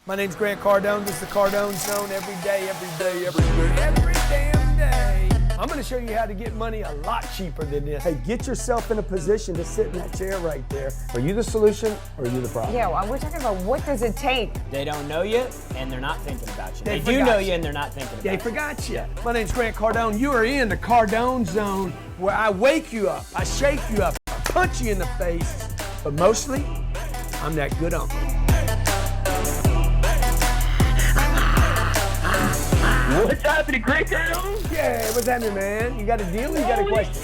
My name's Grant Cardone. This is the Cardone Zone every day, every damn day. I'm going to show you how to get money a lot cheaper than this. Hey, get yourself in a position to sit in that chair right there. Are you the solution or are you the problem? Yeah, well, we're talking about what does it take? They don't know you, and they're not thinking about you. They do know you, and they're not thinking about you. They forgot you. My name's Grant Cardone. You are in the Cardone Zone, where I wake you up, I shake you up, I punch you in the face, but mostly, I'm that good uncle. What's happening, Grant Cardone? Yeah, what's happening, man? You got a deal or you got a question?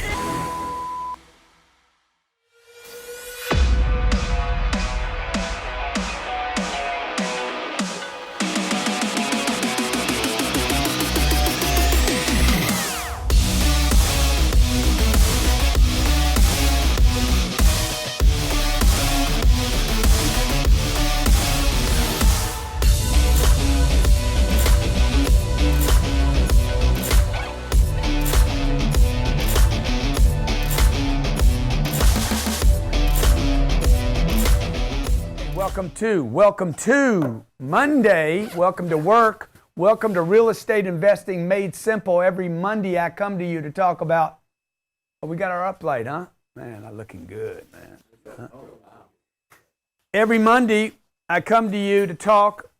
Welcome to Monday. Welcome to work. Welcome to Real Estate Investing Made Simple. Every Monday I come to you to talk about, we got our uplight, huh? Man, I'm looking good, man. Huh? Every Monday I come to you to talk,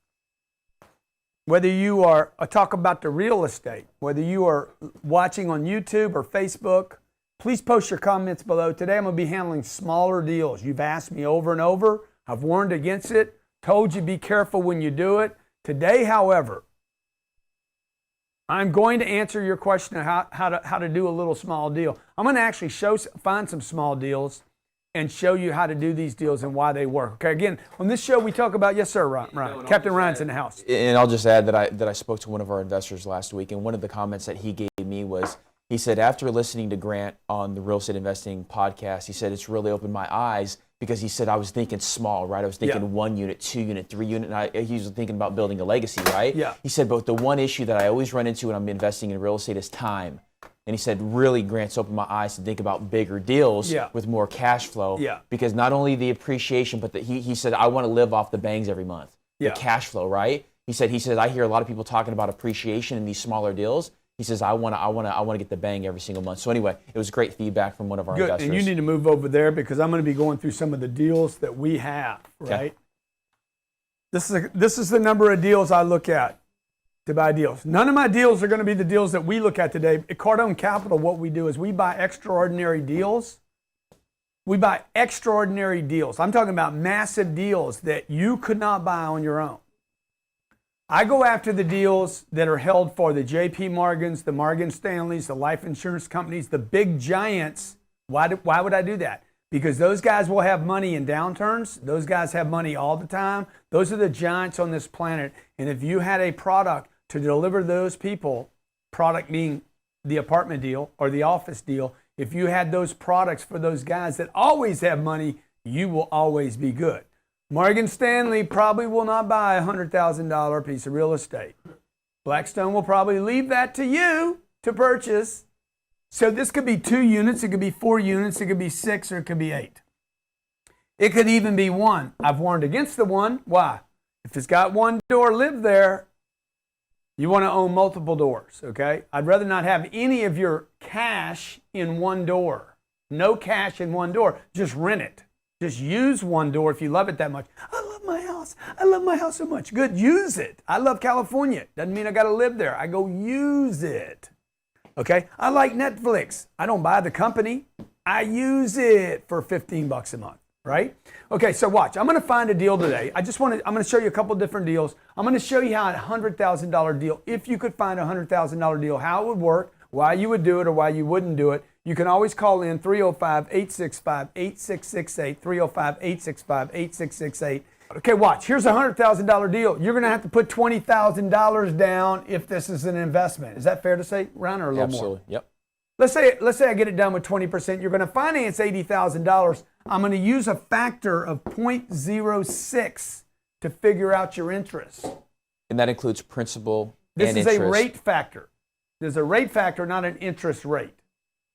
whether you are, talk about the real estate, whether you are watching on YouTube or Facebook, please post your comments below. Today I'm going to be handling smaller deals. You've asked me over and over. I've warned against it, told you be careful when you do it. Today, however, I'm going to answer your question of how to do a little small deal. I'm going to actually find some small deals and show you how to do these deals and why they work. Okay, again, on this show we talk about, yes sir, Ryan. Captain Ryan's in the house. And I'll just add that I spoke to one of our investors last week, and one of the comments that he gave me was, he said, after listening to Grant on the Real Estate Investing podcast, he said, it's really opened my eyes, because he said, I was thinking small, right? I was thinking 1 unit, 2 unit, 3 unit, and he was thinking about building a legacy, right? Yeah. He said, but the one issue that I always run into when I'm investing in real estate is time. And he said, really, Grant's opened my eyes to think about bigger deals with more cash flow. Yeah. Because not only the appreciation, but he said, I want to live off the bangs every month. The cash flow, right? He said, I hear a lot of people talking about appreciation in these smaller deals. He says, I want to get the bang every single month. So anyway, it was great feedback from one of our investors. And you need to move over there because I'm going to be going through some of the deals that we have, right? Okay. This is the number of deals I look at to buy deals. None of my deals are going to be the deals that we look at today. At Cardone Capital, what we do is we buy extraordinary deals. We buy extraordinary deals. I'm talking about massive deals that you could not buy on your own. I go after the deals that are held for the JP Morgans, the Morgan Stanleys, the life insurance companies, the big giants. Why would I do that? Because those guys will have money in downturns. Those guys have money all the time. Those are the giants on this planet. And if you had a product to deliver those people, product being the apartment deal or the office deal, if you had those products for those guys that always have money, you will always be good. Morgan Stanley probably will not buy a $100,000 piece of real estate. Blackstone will probably leave that to you to purchase. So this could be 2 units, it could be 4 units, it could be 6, or it could be 8. It could even be 1. I've warned against the 1. Why? If it's got 1 door, live there. You want to own multiple doors, okay? I'd rather not have any of your cash in 1 door. No cash in 1 door. Just rent it. Just use 1 door if you love it that much. I love my house. I love my house so much. Good, use it. I love California. Doesn't mean I got to live there. I go use it. Okay? I like Netflix. I don't buy the company. I use it for $15 a month, right? Okay, so watch. I'm going to find a deal today. I'm going to show you a couple different deals. I'm going to show you how a $100,000 deal, if you could find a $100,000 deal, how it would work, why you would do it or why you wouldn't do it. You can always call in 305-865-8668, 305-865-8668. Okay, watch. Here's a $100,000 deal. You're going to have to put $20,000 down if this is an investment. Is that fair to say, Ron, or a little more? Absolutely, yep. Let's say I get it done with 20%. You're going to finance $80,000. I'm going to use a factor of 0.06 to figure out your interest. And that includes principal This and is interest. a rate factor. There's a rate factor, not an interest rate.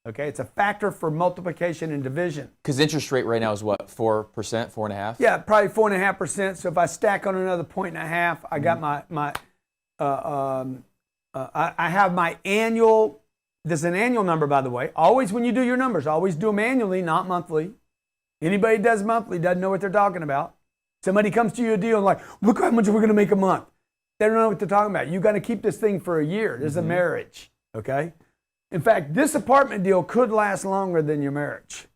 Okay, it's a factor for multiplication and division. Because interest rate right now is what, 4%, 4.5%? Yeah, probably 4.5%. So if I stack on another 1.5, I got I have my annual. This is an annual number, by the way. Always when you do your numbers, always do them annually, not monthly. Anybody who does monthly doesn't know what they're talking about. Somebody comes to you a deal and like, look how much we're going to make a month. They don't know what they're talking about. You got to keep this thing for a year. This is a marriage, okay? In fact, this apartment deal could last longer than your marriage.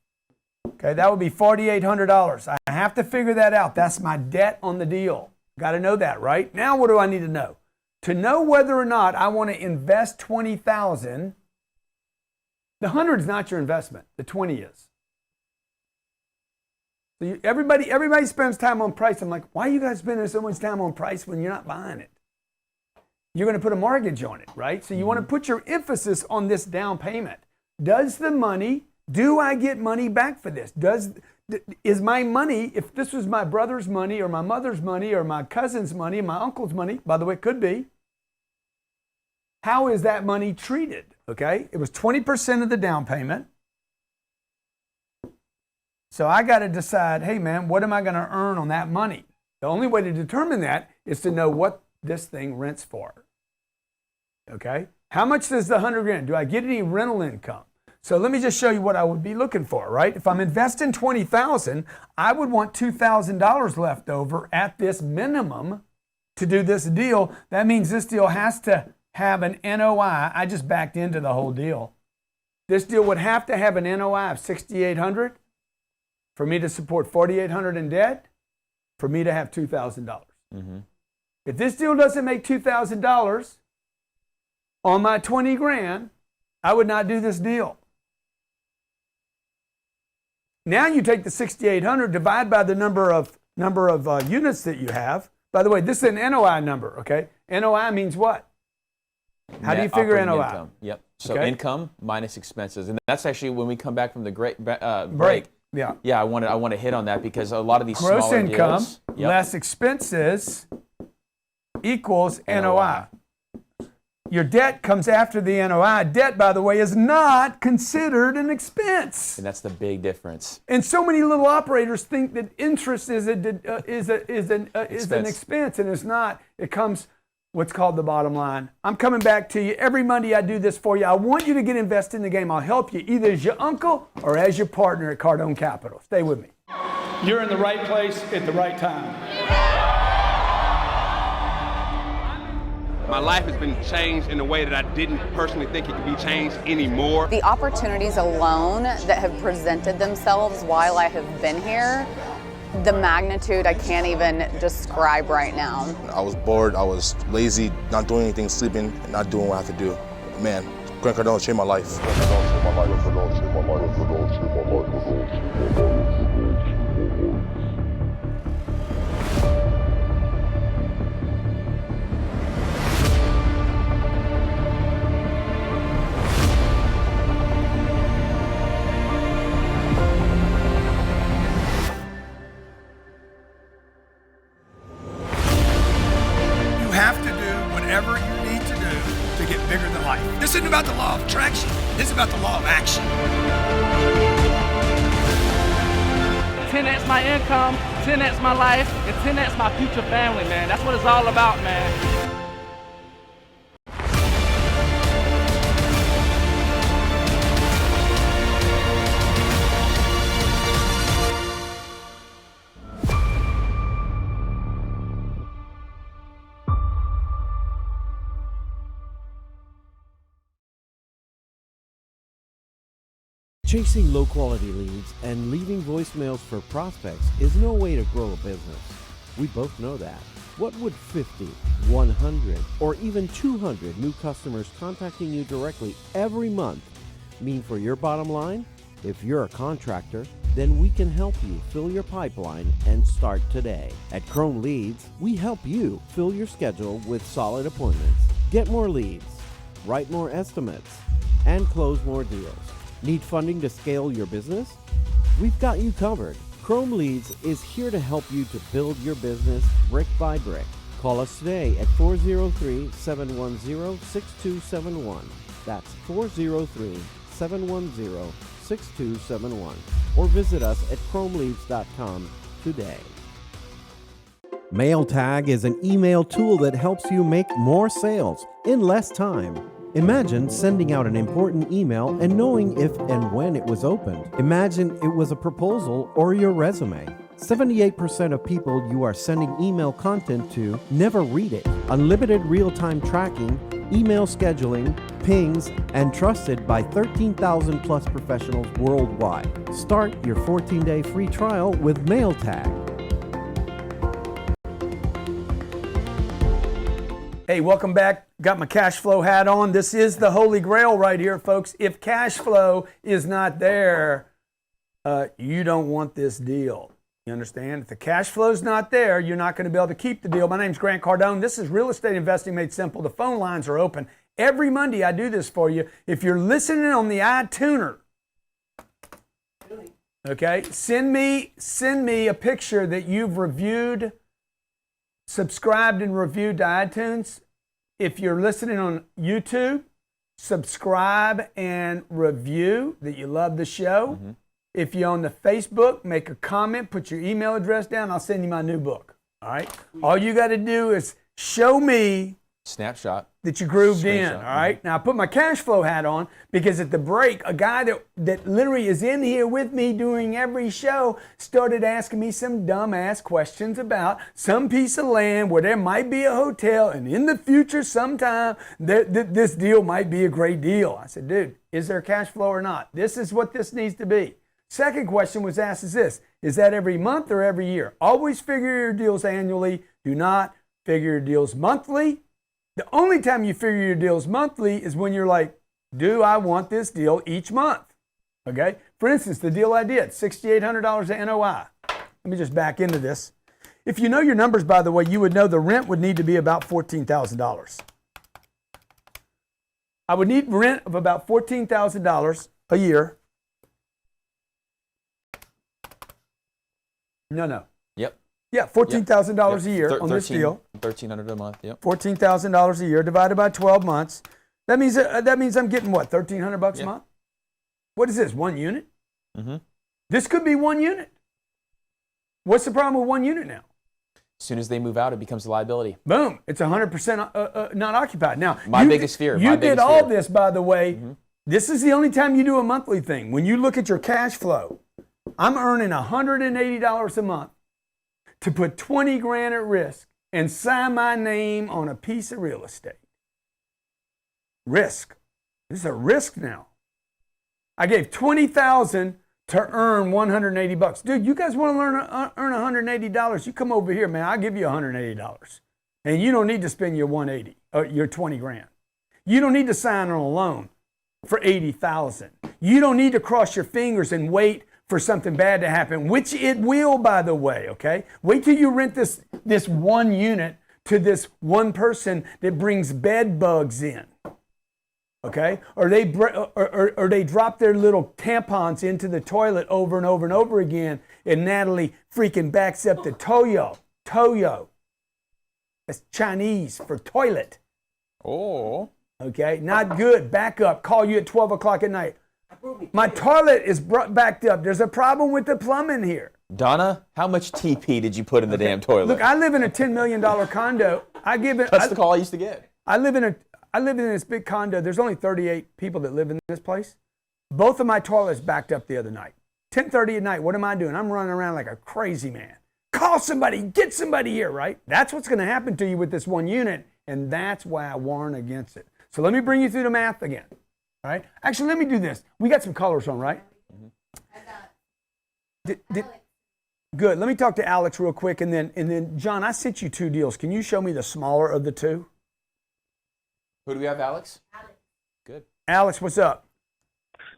Okay, that would be $4,800. I have to figure that out. That's my debt on the deal. Got to know that, right? Now what do I need to know? To know whether or not I want to invest $20,000, the 100 is not your investment. The 20 is. So everybody spends time on price. I'm like, why are you guys spending so much time on price when you're not buying it? You're going to put a mortgage on it, right? So you want to put your emphasis on this down payment. Do I get money back for this? Is my money, if this was my brother's money or my mother's money or my cousin's money or my uncle's money, by the way, it could be, how is that money treated? Okay, it was 20% of the down payment. So I got to decide, hey man, what am I going to earn on that money? The only way to determine that is to know what this thing rents for. Okay, how much does the 100 grand? Do I get any rental income? So let me just show you what I would be looking for, right? If I'm investing $20,000, I would want $2,000 left over at this minimum to do this deal. That means this deal has to have an NOI. I just backed into the whole deal. This deal would have to have an NOI of $6,800 for me to support $4,800 in debt, for me to have $2,000. Mm-hmm. If this deal doesn't make $2,000 on my 20 grand, I would not do this deal. Now you take the 6,800, divide by the number of units that you have. By the way, this is an NOI number, okay? NOI means what? How do you figure NOI? Income. Yep. So income minus expenses, and that's actually when we come back from the break. Yeah. Yeah, I want to hit on that because a lot of these gross smaller income deals, less expenses equals NOI. Your debt comes after the NOI. Debt, by the way, is not considered an expense. And that's the big difference. And so many little operators think that interest is an expense, and it's not. It comes what's called the bottom line. I'm coming back to you. Every Monday I do this for you. I want you to get invested in the game. I'll help you either as your uncle or as your partner at Cardone Capital. Stay with me. You're in the right place at the right time. My life has been changed in a way that I didn't personally think it could be changed anymore. The opportunities alone that have presented themselves while I have been here, the magnitude I can't even describe right now. I was bored, I was lazy, not doing anything, sleeping, and not doing what I have to do. Man, Grant Cardone changed my life. You have to do whatever you need to do to get bigger than life. This isn't about the law of attraction. This is about the law of action. 10x my income, 10x my life, and 10x my future family, man. That's what it's all about, man. Chasing low-quality leads and leaving voicemails for prospects is no way to grow a business. We both know that. What would 50, 100, or even 200 new customers contacting you directly every month mean for your bottom line? If you're a contractor, then we can help you fill your pipeline and start today. At Cardone Leads, we help you fill your schedule with solid appointments, get more leads, write more estimates, and close more deals. Need funding to scale your business? We've got you covered. Cardone Leads is here to help you to build your business brick by brick. Call us today at 403-710-6271. That's 403-710-6271. 710-6271 or visit us at chromeleads.com today. MailTag is an email tool that helps you make more sales in less time. Imagine sending out an important email and knowing if and when it was opened. Imagine it was a proposal or your resume. 78% of people you are sending email content to never read it. Unlimited real-time tracking, email scheduling, pings, and trusted by 13,000 plus professionals worldwide. Start your 14-day free trial with MailTag. Hey, welcome back. Got my cash flow hat on. This is the Holy Grail right here, folks. If cash flow is not there, you don't want this deal. You understand? If the cash flow is not there, you're not going to be able to keep the deal. My name's Grant Cardone. This is Real Estate Investing Made Simple. The phone lines are open. Every Monday I do this for you. If you're listening on the iTuner, okay, send me a picture that you've reviewed, subscribed and reviewed to iTunes. If you're listening on YouTube, subscribe and review that you love the show. Mm-hmm. If you're on the Facebook, make a comment, put your email address down. I'll send you my new book. All right. All you got to do is show me snapshot that you grooved in. All right. Now I put my cash flow hat on because at the break, a guy that literally is in here with me doing every show started asking me some dumbass questions about some piece of land where there might be a hotel, and in the future sometime this deal might be a great deal. I said, dude, is there cash flow or not? This is what this needs to be. Second question was asked is this: is that every month or every year? Always figure your deals annually. Do not figure your deals monthly. The only time you figure your deals monthly is when you're like, do I want this deal each month? Okay? For instance, the deal I did, $6,800 at NOI. Let me just back into this. If you know your numbers, by the way, you would know the rent would need to be about $14,000. I would need rent of about $14,000 a year. No. Yep. Yeah, $14,000 a year on this deal. $1,300 a month. Yep. $14,000 a year divided by 12 months. That means I'm getting what, $1,300 a month? What is this? One unit? Mm-hmm. This could be one unit. What's the problem with one unit now? As soon as they move out, it becomes a liability. Boom! It's 100% not occupied. Now, my biggest fear. You did all this, by the way. Mm-hmm. This is the only time you do a monthly thing. When you look at your cash flow, I'm earning $180 a month to put 20 grand at risk and sign my name on a piece of real estate. Risk. This is a risk now. I gave $20,000 to earn $180. Dude, you guys want to earn $180? You come over here, man. I'll give you $180. And you don't need to spend your 180 or your 20 grand. You don't need to sign on a loan for $80,000. You don't need to cross your fingers and wait for something bad to happen, which it will, by the way, okay? Wait till you rent this one unit to this one person that brings bed bugs in, okay? Or they drop their little tampons into the toilet over and over and over again, and Natalie freaking backs up the Toyo. That's Chinese for toilet. Oh. Okay, not good. Back up. Call you at 12 o'clock at night. My toilet is backed up. There's a problem with the plumbing here. Donna, how much TP did you put in the damn toilet? Look, I live in a $10 million condo. That's the call I used to get. I live in this big condo. There's only 38 people that live in this place. Both of my toilets backed up the other night. 10:30 at night. What am I doing? I'm running around like a crazy man. Call somebody. Get somebody here, right? That's what's going to happen to you with this one unit, and that's why I warn against it. So let me bring you through the math again. All right. Actually, let me do this. We got some colors on, right? Good. Let me talk to Alex real quick, and then John, I sent you two deals. Can you show me the smaller of the two? Who do we have, Alex? Good. Alex, what's up?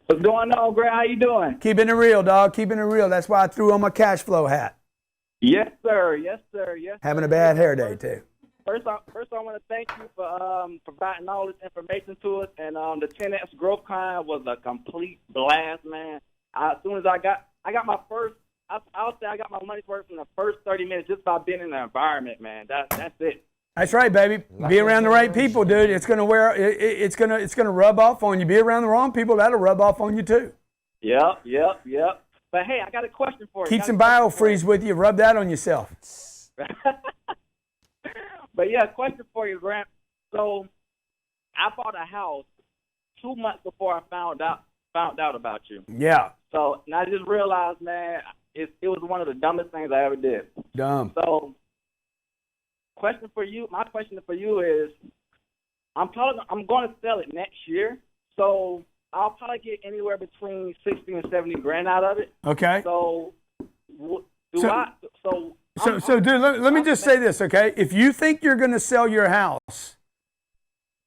What's going on, Grant? How you doing? Keeping it real, dog. Keeping it real. That's why I threw on my cash flow hat. Yes, sir. Yes, sir. Yes. Having a bad hair day too. First, I want to thank you for providing all this information to us. And the 10X growth kind was a complete blast, man. As soon as I got my first, I'll say I got my money's worth from the first 30 minutes just by being in the environment, man. That's it. That's right, baby. Be around the right people, dude. It's gonna it's gonna rub off on you. Be around the wrong people, that'll rub off on you too. Yep. But hey, I got a question for you. Keep some biofreeze with you. Rub that on yourself. But yeah, question for you, Grant. So I bought a house 2 months before I found out about you. Yeah. So and I just realized, man, it was one of the dumbest things I ever did. Dumb. So question for you. My question for you is, I'm going to sell it next year. So I'll probably get anywhere between 60 and 70 grand out of it. Okay. So dude, let me just say this, okay? If you think you're going to sell your house,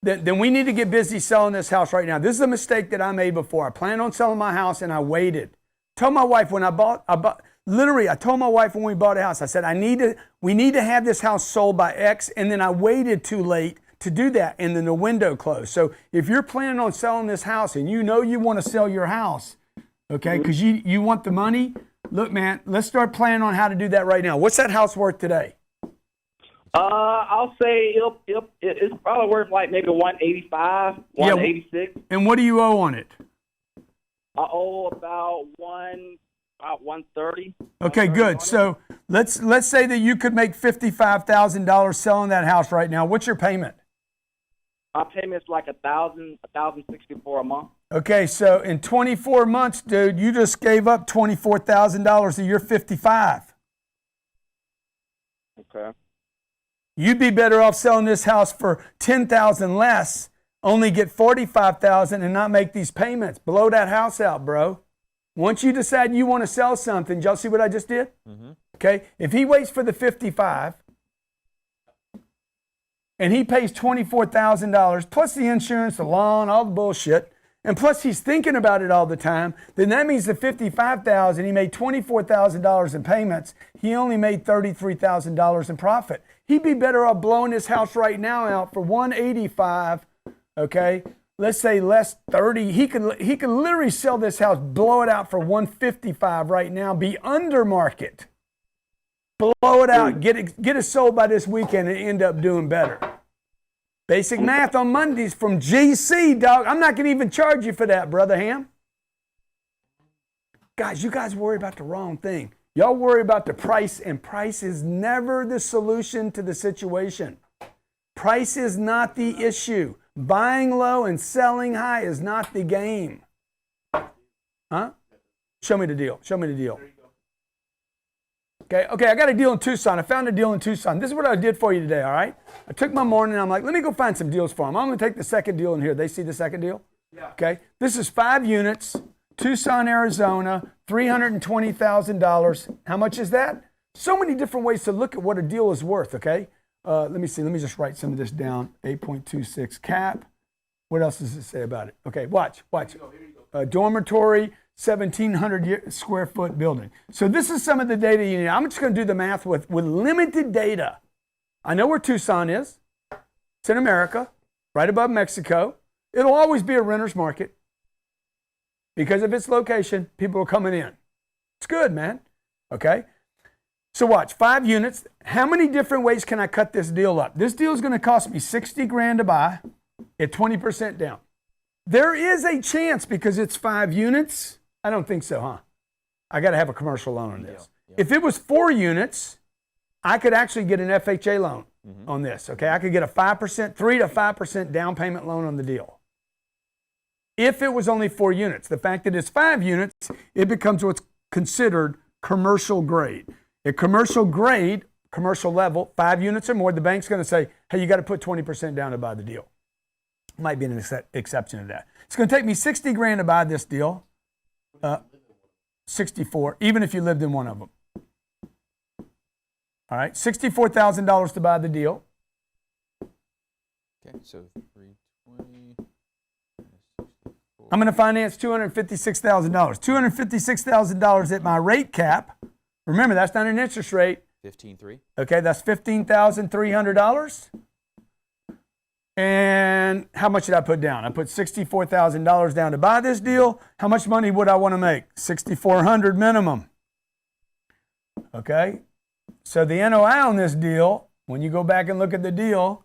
then we need to get busy selling this house right now. This is a mistake that I made before. I planned on selling my house and I waited. Told my wife when I bought literally, I told my wife when we bought a house, I said, we need to have this house sold by X, and then I waited too late to do that, and then the window closed. So if you're planning on selling this house and you know you want to sell your house, okay, because you want the money, look, man, let's start planning on how to do that right now. What's that house worth today? I'll say it's probably worth like maybe 185, 186. Yeah. And what do you owe on it? I owe about 130. Okay, good. So let's say that you could make $55,000 selling that house right now. What's your payment? My payment's like $1,064 a month. Okay, so in 24 months, dude, you just gave up $24,000 of your 55. Okay. You'd be better off selling this house for $10,000 less, only get $45,000 and not make these payments. Blow that house out, bro. Once you decide you want to sell something, y'all see what I just did? Mm-hmm. Okay, if he waits for the 55 and he pays $24,000 plus the insurance, the loan, all the bullshit, and plus he's thinking about it all the time, then that means the $55,000, he made $24,000 in payments. He only made $33,000 in profit. He'd be better off blowing his house right now out for $185,000, okay? Let's say less 30. He could literally sell this house, blow it out for $155,000 right now, be under market. Blow it out, get it sold by this weekend and end up doing better. Basic math on Mondays from GC, dog. I'm not going to even charge you for that, Brother Ham. Guys, you guys worry about the wrong thing. Y'all worry about the price, and price is never the solution to the situation. Price is not the issue. Buying low and selling high is not the game. Huh? Show me the deal. Show me the deal. Okay, I got a deal in Tucson. I found a deal in Tucson. This is what I did for you today, all right? I took my morning and I'm like, let me go find some deals for them. I'm going to take the second deal in here. They see the second deal? Yeah. Okay, this is 5 units, Tucson, Arizona, $320,000. How much is that? So many different ways to look at what a deal is worth, okay? Let me see. Let me just write some of this down. 8.26 cap. What else does it say about it? Okay, watch. Dormitory, 1,700 square foot building. So this is some of the data you need. I'm just going to do the math with limited data. I know where Tucson is. It's in America, right above Mexico. It'll always be a renter's market because of its location. People are coming in. It's good, man. Okay. So watch, 5 units. How many different ways can I cut this deal up? This deal is going to cost me $60,000 to buy at 20% down. There is a chance because it's 5 units. I don't think so, huh? I got to have a commercial loan on this. Yeah. If it was 4 units, I could actually get an FHA loan on this. Okay, I could get a 5%, 3 to 5% down payment loan on the deal. If it was only 4 units, the fact that it's 5 units, it becomes what's considered commercial grade. At commercial grade, commercial level, 5 units or more, the bank's going to say, hey, you got to put 20% down to buy the deal. Might be an exception to that. It's going to take me $60,000 to buy this deal. 64, even if you lived in one of them. All right, $64,000 to buy the deal. Okay, so 320. I'm going to finance $256,000. $256,000 at my rate cap. Remember, that's not an interest rate. 15.3. Okay, that's $15,300. And how much did I put down? I put $64,000 down to buy this deal. How much money would I want to make? $6,400 minimum. Okay, so the NOI on this deal when you go back and look at the deal,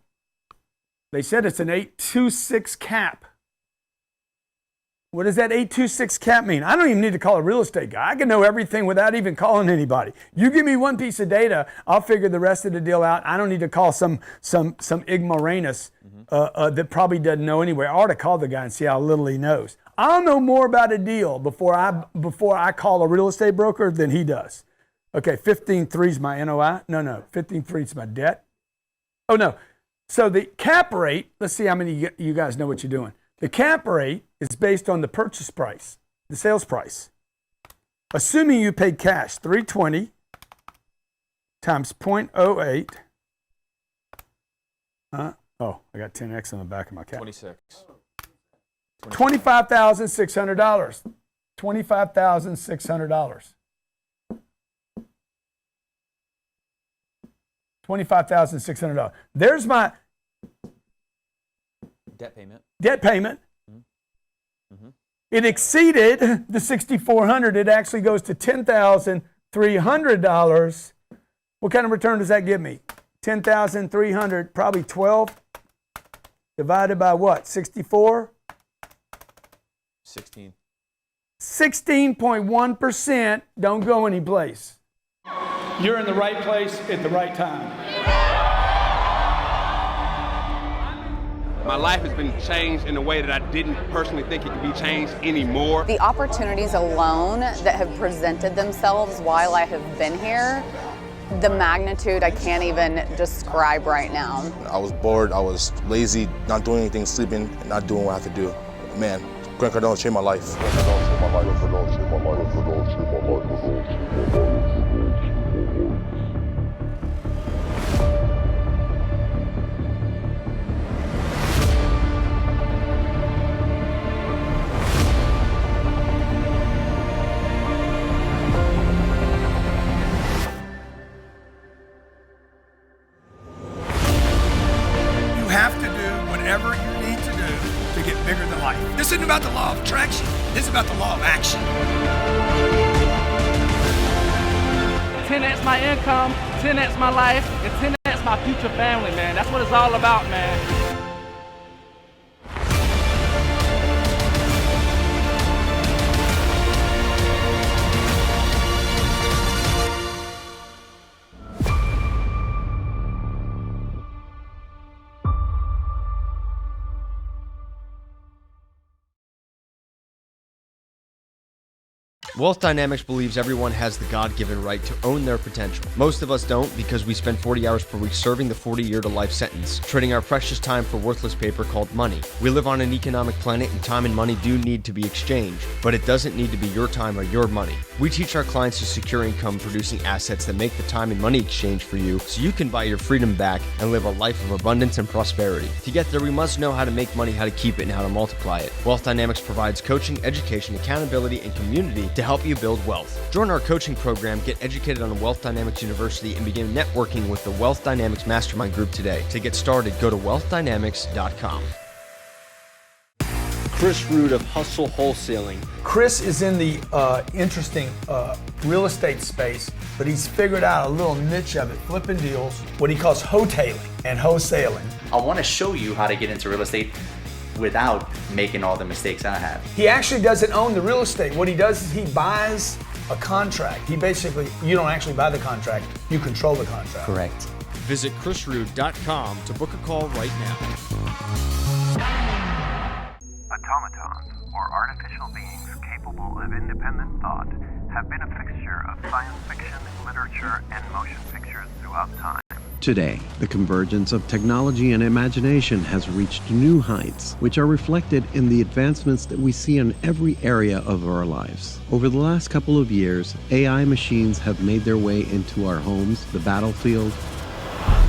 they said it's an 826 cap. What does that 826 cap mean? I don't even need to call a real estate guy. I can know everything without even calling anybody. You give me one piece of data, I'll figure the rest of the deal out. I don't need to call some ignoramus that probably doesn't know anyway. I ought to call the guy and see how little he knows. I'll know more about a deal before I call a real estate broker than he does. Okay, 15.3 is my NOI. No, 15.3 is my debt. Oh, no. So the cap rate, let's see how many you guys know what you're doing. The cap rate is based on the purchase price, the sales price. Assuming you paid cash, 320 times 0.08. Oh, I got 10X on the back of my cap. 26. $25,600. $25,600. $25,600. There's my Debt payment. It exceeded the $6,400. It actually goes to $10,300. What kind of return does that give me? $10,300, probably 12 divided by what? 64? 16. 16.1% don't go anyplace. You're in the right place at the right time. My life has been changed in a way that I didn't personally think it could be changed anymore. The opportunities alone that have presented themselves while I have been here, the magnitude I can't even describe right now. I was bored, I was lazy, not doing anything, sleeping, and not doing what I have to do. Man, Grant Cardone changed my life. You have to do whatever you need to do to get bigger than life. This isn't about the law of attraction. This is about the law of action. 10x my income, 10x my life, and 10x my future family, man. That's what it's all about, man. Wealth Dynamics believes everyone has the God-given right to own their potential. Most of us don't because we spend 40 hours per week serving the 40-year-to-life sentence, trading our precious time for worthless paper called money. We live on an economic planet and time and money do need to be exchanged, but it doesn't need to be your time or your money. We teach our clients to secure income producing assets that make the time and money exchange for you so you can buy your freedom back and live a life of abundance and prosperity. To get there, we must know how to make money, how to keep it, and how to multiply it. Wealth Dynamics provides coaching, education, accountability, and community to help you build wealth. Join our coaching program, get educated on Wealth Dynamics University, and begin networking with the Wealth Dynamics Mastermind Group today. To get started, go to wealthdynamics.com. Chris Root of Hustle Wholesaling. Chris is in the interesting real estate space, but he's figured out a little niche of it, flipping deals, what he calls wholetailing and wholesaling. I want to show you how to get into real estate without making all the mistakes I have. He actually doesn't own the real estate. What he does is he buys a contract. He basically, you don't actually buy the contract, you control the contract. Correct. Visit chrisroot.com to book a call right now. Automatons, or artificial beings capable of independent thought, have been a fixture of science fiction, literature, and motion pictures throughout time. Today, the convergence of technology and imagination has reached new heights, which are reflected in the advancements that we see in every area of our lives. Over the last couple of years, AI machines have made their way into our homes, the battlefield,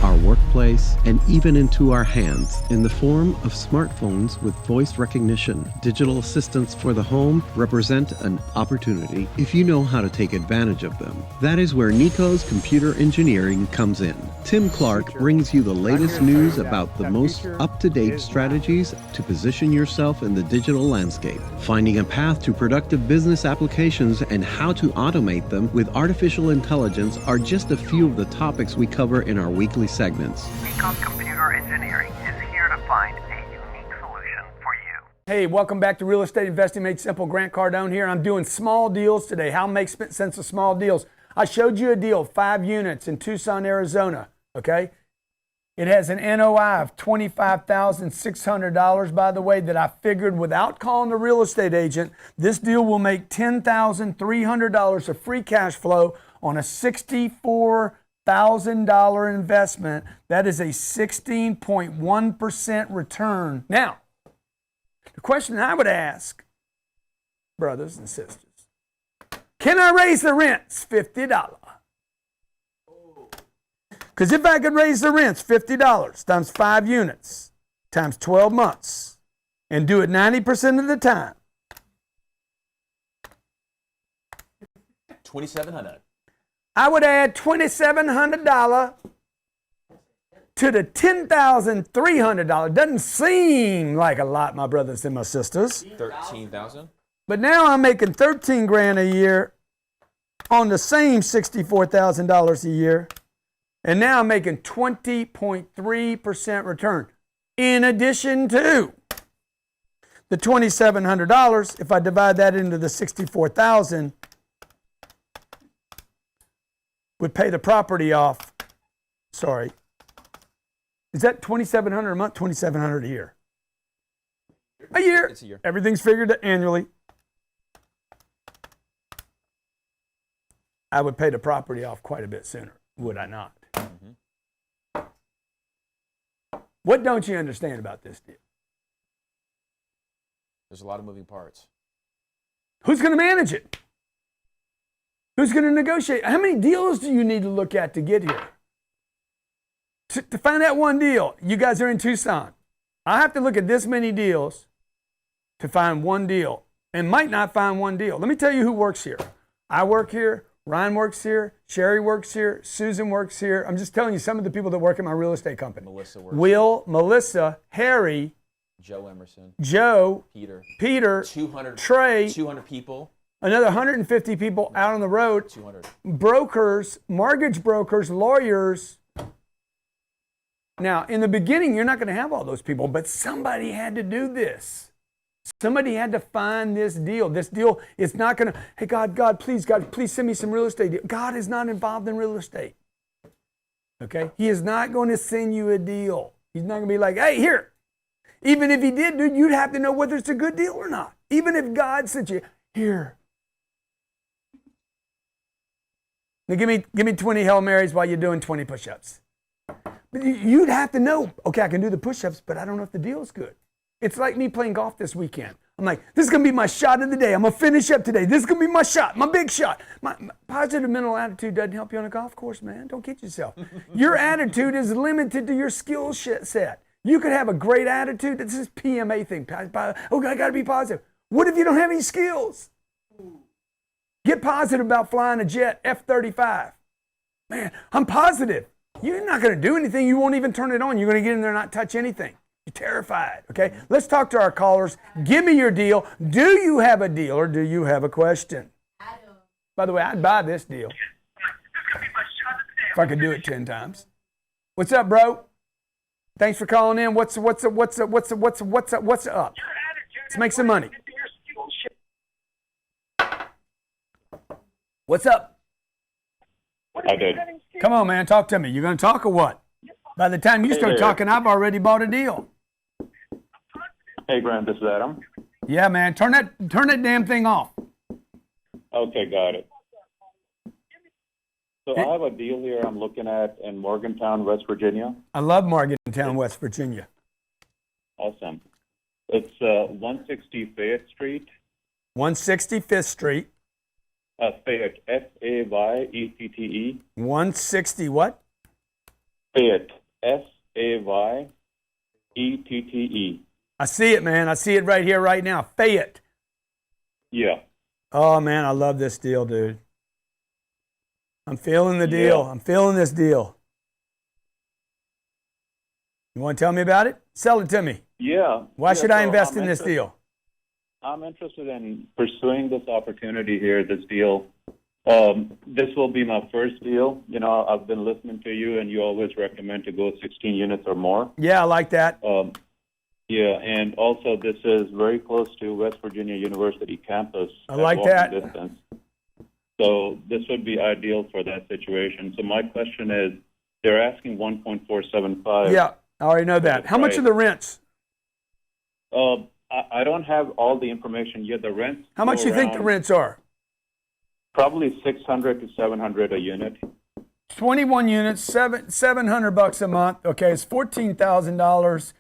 our workplace, and even into our hands in the form of smartphones with voice recognition. Digital assistants for the home represent an opportunity if you know how to take advantage of them. That is where Nico's Computer Engineering comes in. Tim Clark brings you the latest news about the most up-to-date strategies to position yourself in the digital landscape. Finding a path to productive business applications and how to automate them with artificial intelligence are just a few of the topics we cover in our weekly segments. Beacon Computer Engineering is here to find a unique solution for you. Hey, welcome back to Real Estate Investing Made Simple. Grant Cardone here. I'm doing small deals today. How makes sense of small deals? I showed you a deal, 5 units in Tucson, Arizona, okay? It has an NOI of $25,600, by the way, that I figured without calling the real estate agent, this deal will make $10,300 of free cash flow on a $64,000 investment. That is a 16.1% return. Now, the question I would ask, brothers and sisters, can I raise the rents $50? Because if I could raise the rents $50 times 5 units times 12 months and do it 90% of the time, $2,700. I would add $2,700 to the $10,300. Doesn't seem like a lot, my brothers and my sisters. $13,000. But now I'm making $13,000 a year on the same $64,000 a year. And now I'm making 20.3% return. In addition to the $2,700, if I divide that into the $64,000, would pay the property off. Sorry. Is that $2,700 a month? $2,700 a year. A year. It's a year. Everything's figured annually. I would pay the property off quite a bit sooner, would I not? Mm-hmm. What don't you understand about this deal? There's a lot of moving parts. Who's going to manage it? Who's going to negotiate? How many deals do you need to look at to get here? To find that one deal. You guys are in Tucson. I have to look at this many deals to find one deal, and might not find one deal. Let me tell you who works here. I work here. Ryan works here. Sherry works here. Susan works here. I'm just telling you some of the people that work in my real estate company. Melissa works Will, Melissa, Harry, Joe Emerson, Joe, Peter, 200, Trey, 200 people, another 150 people out on the road, 200 brokers, mortgage brokers, lawyers. Now, in the beginning, you're not going to have all those people, but somebody had to do this. Somebody had to find this deal. This deal is not going to, hey, God, please send me some real estate deal. God is not involved in real estate. Okay? He is not going to send you a deal. He's not going to be like, hey, here. Even if he did, dude, you'd have to know whether it's a good deal or not. Even if God sent you, here. Now give me 20 Hail Marys while you're doing 20 push-ups. But you'd have to know, okay, I can do the push-ups, but I don't know if the deal's good. It's like me playing golf this weekend. I'm like, this is going to be my shot of the day. I'm going to finish up today. This is going to be my shot, my big shot. My positive mental attitude doesn't help you on a golf course, man. Don't kid yourself. Your attitude is limited to your skill set. You could have a great attitude. This is PMA thing. Oh, I got to be positive. What if you don't have any skills? Get positive about flying a jet F-35. Man, I'm positive. You're not going to do anything. You won't even turn it on. You're going to get in there and not touch anything. You're terrified, okay? Let's talk to our callers. Give me your deal. Do you have a deal or do you have a question? I don't. By the way, I'd buy this deal if I could do it 10 times. What's up, bro? Thanks for calling in. What's up? Let's make some money. What's up? I did. Come on, man. Talk to me. You going to talk or what? By the time you start talking, I've already bought a deal. Hey, Grant, this is Adam. Yeah, man. Turn that damn thing off. Okay, got it. So I have a deal here I'm looking at in Morgantown, West Virginia. I love Morgantown, West Virginia. Awesome. It's 160 Fayette Street. 165th Street. Fayette, F-A-Y-E-T-T-E. 160 what? Fayette, F-A-Y-E-T-T-E. I see it, man. I see it right here, right now. Fayette. Yeah. Oh, man, I love this deal, dude. I'm feeling the deal. I'm feeling this deal. You want to tell me about it? Sell it to me. Yeah. Why should I invest in this deal? I'm interested in pursuing this opportunity here, this deal. This will be my first deal. You know, I've been listening to you, and you always recommend to go 16 units or more. Yeah, I like that. Yeah, and also this is very close to West Virginia University campus. I like that. Distance. So this would be ideal for that situation. So my question is, they're asking 1.475. Yeah, I already know that. How much are the rents? I don't have all the information yet. The rents. How much do you think the rents are? Probably 600 to 700 a unit. 21 units, $700 a month. Okay, it's $14,000.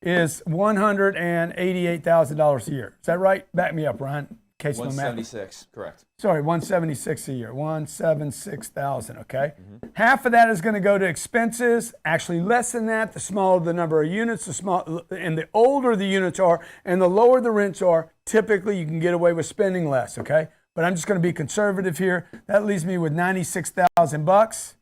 Is $188,000 a year. Is that right? Back me up, Ryan. In case no math. 176, correct. Sorry, 176 a year. 176,000. Okay. Half of that is going to go to expenses. Actually, less than that. The smaller the number of units, and the older the units are, and the lower the rents are. Typically, you can get away with spending less. Okay. But I'm just going to be conservative here. That leaves me with $96,000.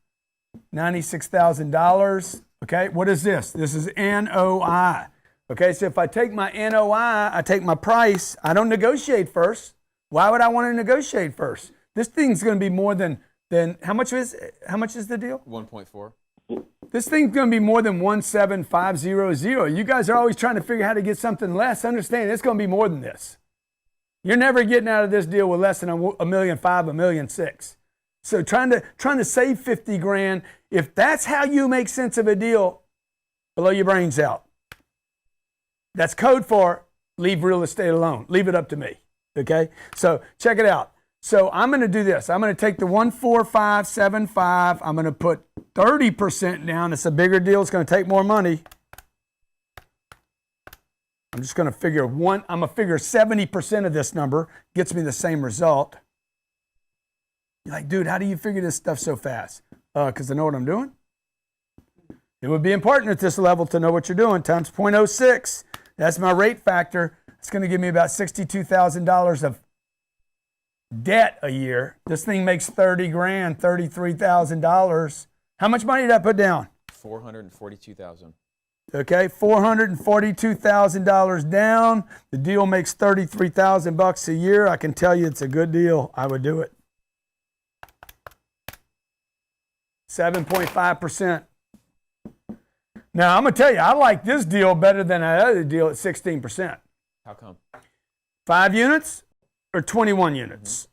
$96,000. Okay, what is this? This is NOI. Okay, so if I take my NOI, I take my price, I don't negotiate first. Why would I want to negotiate first? This thing's going to be more than how much is the deal? 1.4. This thing's going to be more than 17500. You guys are always trying to figure out how to get something less. Understand, it's going to be more than this. You're never getting out of this deal with less than $1.5 million, $1.6 million. So trying to save 50 grand, if that's how you make sense of a deal, blow your brains out. That's code for leave real estate alone. Leave it up to me. Okay? So check it out. So I'm going to do this. I'm going to take the 14575. I'm going to put 30% down. It's a bigger deal. It's going to take more money. I'm just going to figure I'm going to figure 70% of this number gets me the same result. You're like, dude, how do you figure this stuff so fast? Because I know what I'm doing. It would be important at this level to know what you're doing. Times 0.06. That's my rate factor. It's going to give me about $62,000 of debt a year. This thing makes 30 grand, $33,000. How much money did I put down? 442,000. Okay, $442,000 down. The deal makes $33,000 a year. I can tell you it's a good deal. I would do it. 7.5%. Now, I'm going to tell you, I like this deal better than that other deal at 16%. How come? 5 units or 21 units?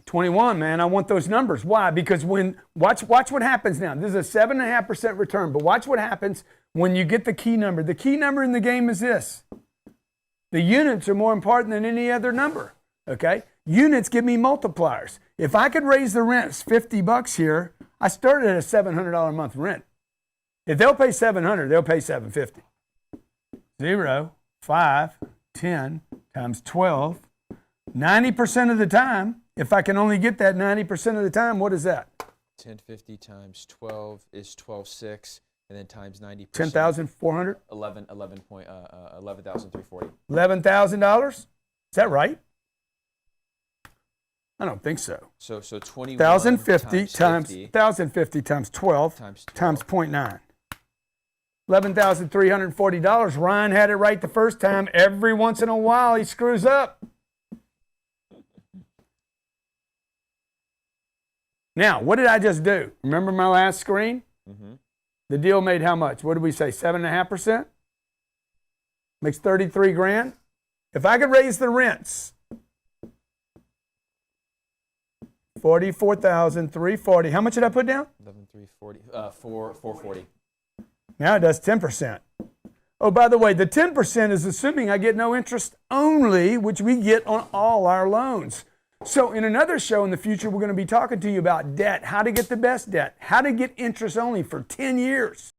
21, man. I want those numbers. Why? Because watch what happens now. This is a 7.5% return, but watch what happens when you get the key number. The key number in the game is this. The units are more important than any other number. Okay? Units give me multipliers. If I could raise the rents $50 here, I started at a $700 a month rent. If they'll pay $700, they'll pay $750. 0, 5, 10 times 12. 90% of the time, if I can only get that 90% of the time, what is that? 1050 times 12 is 12.6, and then times 90%. 10,400? 11,340. $11,000? Is that right? I don't think so. So 21 1,050 times 1,050 times 12 times 0.9. $11,340. Ryan had it right the first time. Every once in a while, he screws up. Now, what did I just do? Remember my last screen? Mm-hmm. The deal made how much? What did we say? 7.5%? Makes 33 grand. If I could raise the rents, 44,340. How much did I put down? 11,340. 440. Now it does 10%. Oh, by the way, the 10% is assuming I get no interest only, which we get on all our loans. So in another show in the future, we're going to be talking to you about debt, how to get the best debt, how to get interest only for 10 years.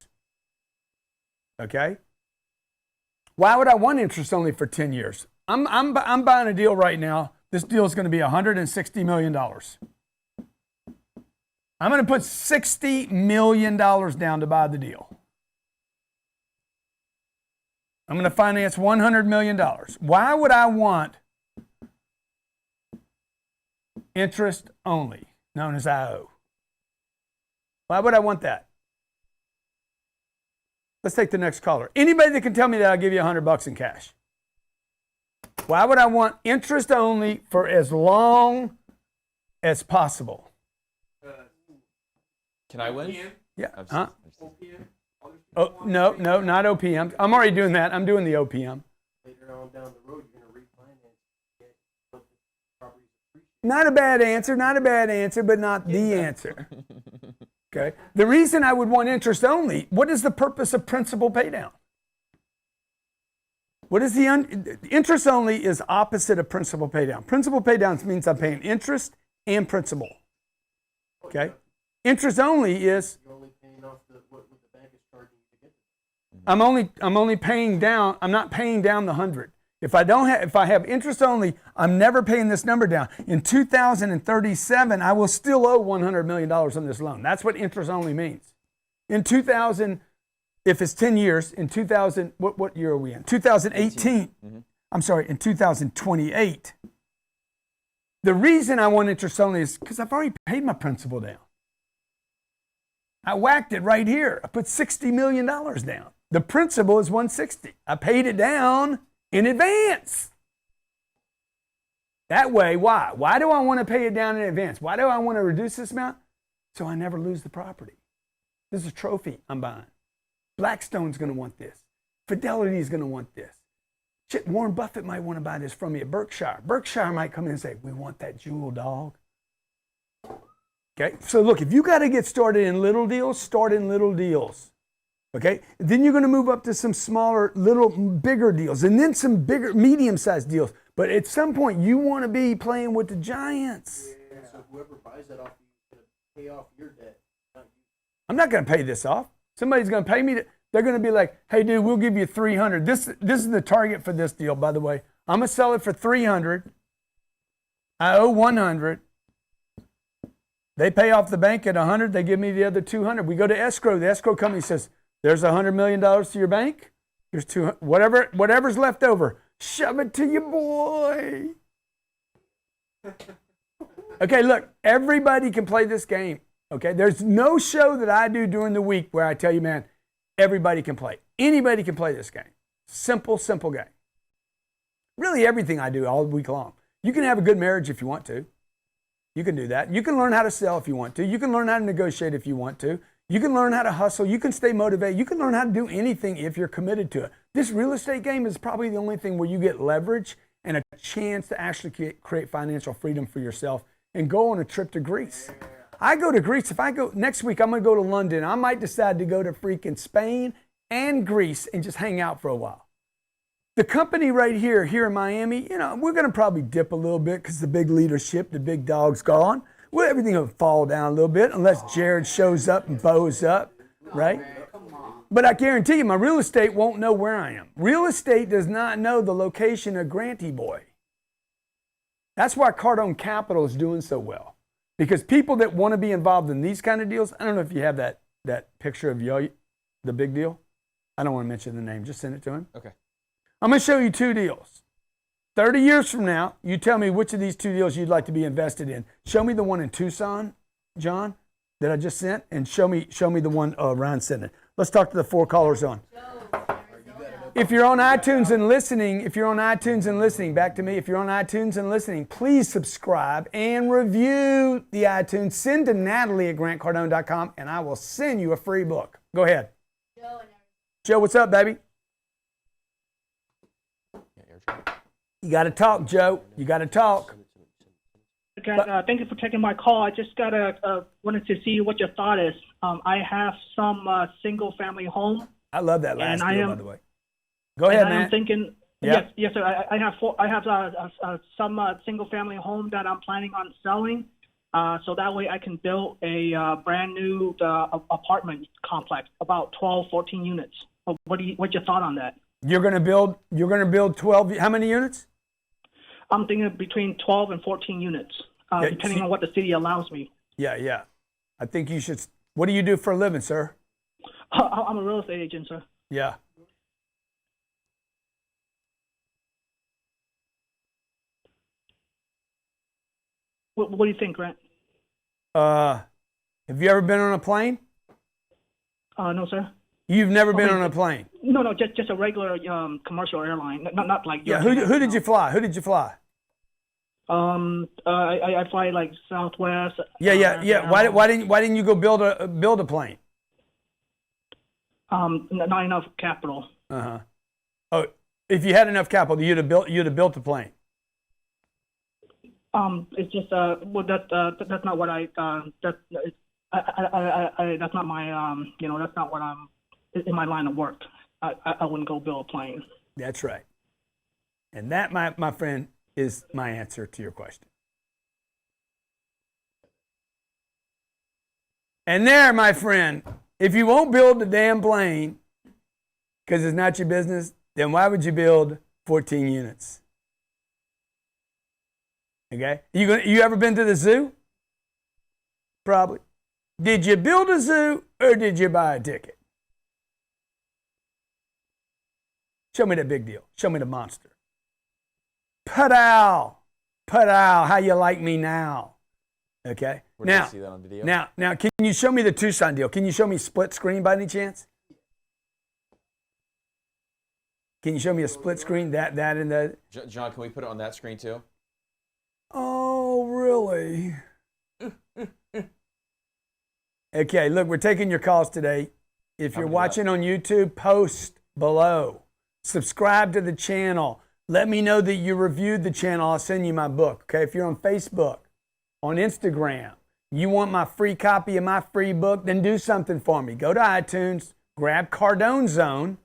Okay? Why would I want interest only for 10 years? I'm buying a deal right now. This deal is going to be $160 million. I'm going to put $60 million down to buy the deal. I'm going to finance $100 million. Why would I want interest only, known as IO? Why would I want that? Let's take the next caller. Anybody that can tell me that, I'll give you $100 in cash. Why would I want interest only for as long as possible? Can I win? Yeah. Huh? Oh, no, not OPM. I'm already doing that. I'm doing the OPM. Later on down the road, you're going to refinance. Not a bad answer, but not the answer. Okay. The reason I would want interest only, what is the purpose of principal paydown? What is the interest only is opposite of principal paydown. Principal paydown means I'm paying interest and principal. Okay. Interest only is You're only paying off what the bank is charging you to get. I'm only paying down. I'm not paying down the 100. If I have interest only, I'm never paying this number down. In 2037, I will still owe $100 million on this loan. That's what interest only means. In 2000, if it's 10 years, in 2000, what year are we in? 2018. Mm-hmm. I'm sorry, in 2028. The reason I want interest only is because I've already paid my principal down. I whacked it right here. I put $60 million down. The principal is 160. I paid it down in advance. That way, why? Why do I want to pay it down in advance? Why do I want to reduce this amount? So I never lose the property. This is a trophy I'm buying. Blackstone's going to want this. Fidelity is going to want this. Shit, Warren Buffett might want to buy this from me at Berkshire. Berkshire might come in and say, we want that jewel, dog. Okay, so look, if you got to get started in little deals, start in little deals. Okay, then you're going to move up to some smaller, bigger deals, and then some bigger, medium-sized deals. But at some point, you want to be playing with the giants. Yeah, so whoever buys that off you is going to pay off your debt. I'm not going to pay this off. Somebody's going to pay me. They're going to be like, hey, dude, we'll give you $300. This is the target for this deal, by the way. I'm going to sell it for $300. I owe $100. They pay off the bank at $100. They give me the other $200. We go to escrow. The escrow company says, there's $100 million to your bank. There's $200. Whatever's left over, shove it to your boy. Okay, look, everybody can play this game. Okay, there's no show that I do during the week where I tell you, man, everybody can play. Anybody can play this game. Simple game. Really, everything I do all week long. You can have a good marriage if you want to. You can do that. You can learn how to sell if you want to. You can learn how to negotiate if you want to. You can learn how to hustle. You can stay motivated. You can learn how to do anything if you're committed to it. This real estate game is probably the only thing where you get leverage and a chance to actually create financial freedom for yourself and go on a trip to Greece. I go to Greece. If I go next week, I'm going to go to London. I might decide to go to freaking Spain and Greece and just hang out for a while. The company right here in Miami, we're going to probably dip a little bit because the big leadership, the big dog's gone. Well, everything will fall down a little bit unless Jared shows up and bows up, right? But I guarantee you, my real estate won't know where I am. Real estate does not know the location of Granty Boy. That's why Cardone Capital is doing so well. Because people that want to be involved in these kind of deals, I don't know if you have that picture of Yo, the big deal. I don't want to mention the name. Just send it to him. Okay. I'm going to show you two deals. 30 years from now, you tell me which of these two deals you'd like to be invested in. Show me the one in Tucson, John, that I just sent, and show me the one Ryan sent it. Let's talk to the 4 callers on. If you're on iTunes and listening, back to me. If you're on iTunes and listening, please subscribe and review the iTunes. Send to Natalie at grantcardone.com, and I will send you a free book. Go ahead. Joe, what's up, baby? You got to talk, Joe. You got to talk. Thank you for taking my call. I just wanted to see what your thought is. I have some single-family home. I love that last deal, by the way. Go ahead, man. I'm thinking. Yep. Yes, sir. I have some single-family home that I'm planning on selling, so that way I can build a brand new apartment complex, about 12, 14 units. What's your thought on that? You're going to build 12. How many units? I'm thinking between 12 and 14 units, depending on what the city allows me. Yeah. I think you should. What do you do for a living, sir? I'm a real estate agent, sir. Yeah. What do you think, Grant? Have you ever been on a plane? No, sir. You've never been on a plane? No, just a regular commercial airline, not like. Yeah. Who did you fly? Who did you fly? I fly like Southwest. Yeah. Why didn't you go build a plane? Not enough capital. Oh, if you had enough capital, you'd have built a plane. It's just well, that's not what that's not my that's not what I'm in my line of work. I wouldn't go build a plane. That's right. And that, my friend, is my answer to your question. And there, my friend, if you won't build the damn plane because it's not your business, then why would you build 14 units? Okay? You ever been to the zoo? Probably. Did you build a zoo or did you buy a ticket? Show me that big deal. Show me the monster. Padow. How you like me now? Okay. Where did you see that on video? Now, can you show me the Tucson deal? Can you show me split screen by any chance? Can you show me a split screen? That and the. John, can we put it on that screen too? Oh, really? Okay, look, we're taking your calls today. If you're watching on YouTube, post below. Subscribe to the channel. Let me know that you reviewed the channel. I'll send you my book. Okay, if you're on Facebook, on Instagram, you want my free copy of my free book, then do something for me. Go to iTunes, grab Cardone Zone.